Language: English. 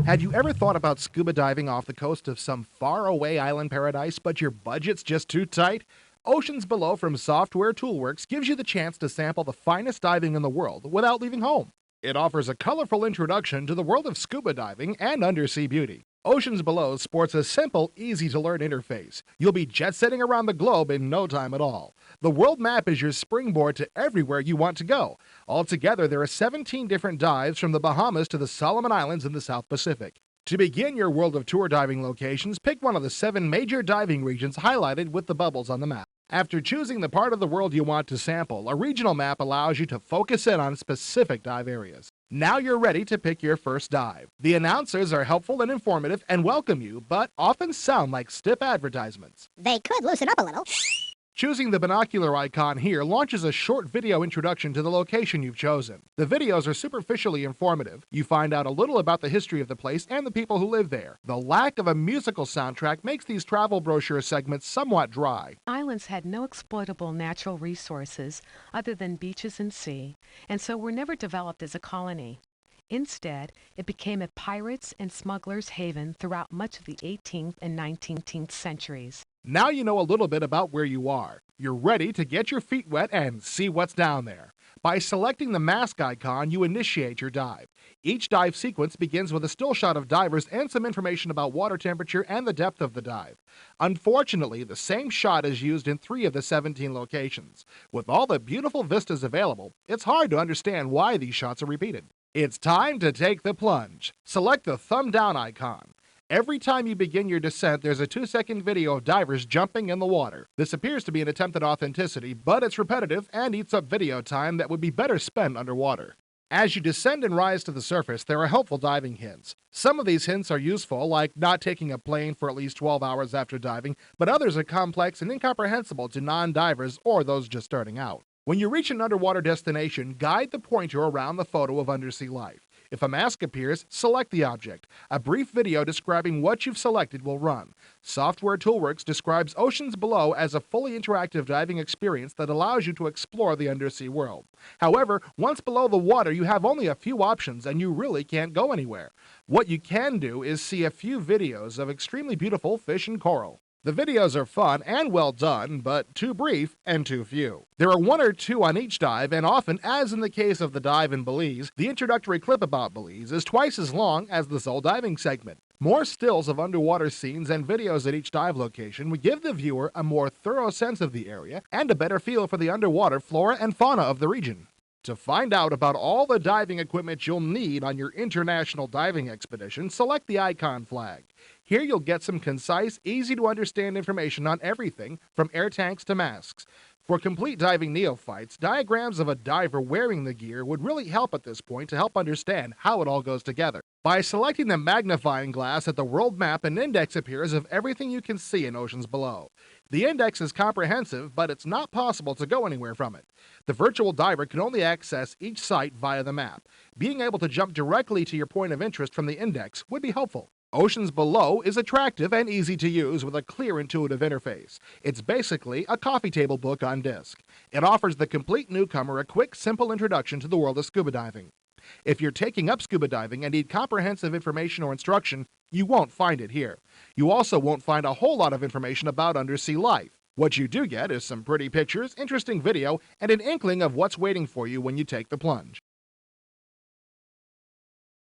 Had you ever thought about scuba diving off the coast of some faraway island paradise, but your budget's just too tight? Oceans Below from Software Toolworks gives you the chance to sample the finest diving in the world without leaving home. It offers a colorful introduction to the world of scuba diving and undersea beauty. Oceans Below sports a simple, easy-to-learn interface. You'll be jet-setting around the globe in no time at all. The world map is your springboard to everywhere you want to go. Altogether, there are 17 different dives from the Bahamas to the Solomon Islands in the South Pacific. To begin your world of tour diving locations, pick one of the 7 major diving regions highlighted with the bubbles on the map. After choosing the part of the world you want to sample, a regional map allows you to focus in on specific dive areas. Now you're ready to pick your first dive. The announcers are helpful and informative and welcome you, but often sound like stiff advertisements. They could loosen up a little. Choosing the binocular icon here launches a short video introduction to the location you've chosen. The videos are superficially informative. You find out a little about the history of the place and the people who live there. The lack of a musical soundtrack makes these travel brochure segments somewhat dry. Islands had no exploitable natural resources other than beaches and sea, and so were never developed as a colony. Instead, it became a pirates' and smugglers' haven throughout much of the 18th and 19th centuries. Now you know a little bit about where you are. You're ready to get your feet wet and see what's down there. By selecting the mask icon, you initiate your dive. Each dive sequence begins with a still shot of divers and some information about water temperature and the depth of the dive. Unfortunately, the same shot is used in 3 of the 17 locations. With all the beautiful vistas available, it's hard to understand why these shots are repeated. It's time to take the plunge. Select the thumb down icon. Every time you begin your descent, there's a 2-second video of divers jumping in the water. This appears to be an attempt at authenticity, but it's repetitive and eats up video time that would be better spent underwater. As you descend and rise to the surface, there are helpful diving hints. Some of these hints are useful, like not taking a plane for at least 12 hours after diving, but others are complex and incomprehensible to non-divers or those just starting out. When you reach an underwater destination, guide the pointer around the photo of undersea life. If a mask appears, select the object. A brief video describing what you've selected will run. Software Toolworks describes Oceans Below as a fully interactive diving experience that allows you to explore the undersea world. However, once below the water, you have only a few options and you really can't go anywhere. What you can do is see a few videos of extremely beautiful fish and coral. The videos are fun and well done, but too brief and too few. There are 1 or 2 on each dive, and often, as in the case of the dive in Belize, the introductory clip about Belize is twice as long as the sole diving segment. More stills of underwater scenes and videos at each dive location would give the viewer a more thorough sense of the area and a better feel for the underwater flora and fauna of the region. To find out about all the diving equipment you'll need on your international diving expedition, select the icon flag. Here you'll get some concise, easy-to-understand information on everything from air tanks to masks. For complete diving neophytes, diagrams of a diver wearing the gear would really help at this point to help understand how it all goes together. By selecting the magnifying glass at the world map, an index appears of everything you can see in Oceans Below. The index is comprehensive, but it's not possible to go anywhere from it. The virtual diver can only access each site via the map. Being able to jump directly to your point of interest from the index would be helpful. Oceans Below is attractive and easy to use with a clear, intuitive interface. It's basically a coffee table book on disc. It offers the complete newcomer a quick, simple introduction to the world of scuba diving. If you're taking up scuba diving and need comprehensive information or instruction, you won't find it here. You also won't find a whole lot of information about undersea life. What you do get is some pretty pictures, interesting video, and an inkling of what's waiting for you when you take the plunge.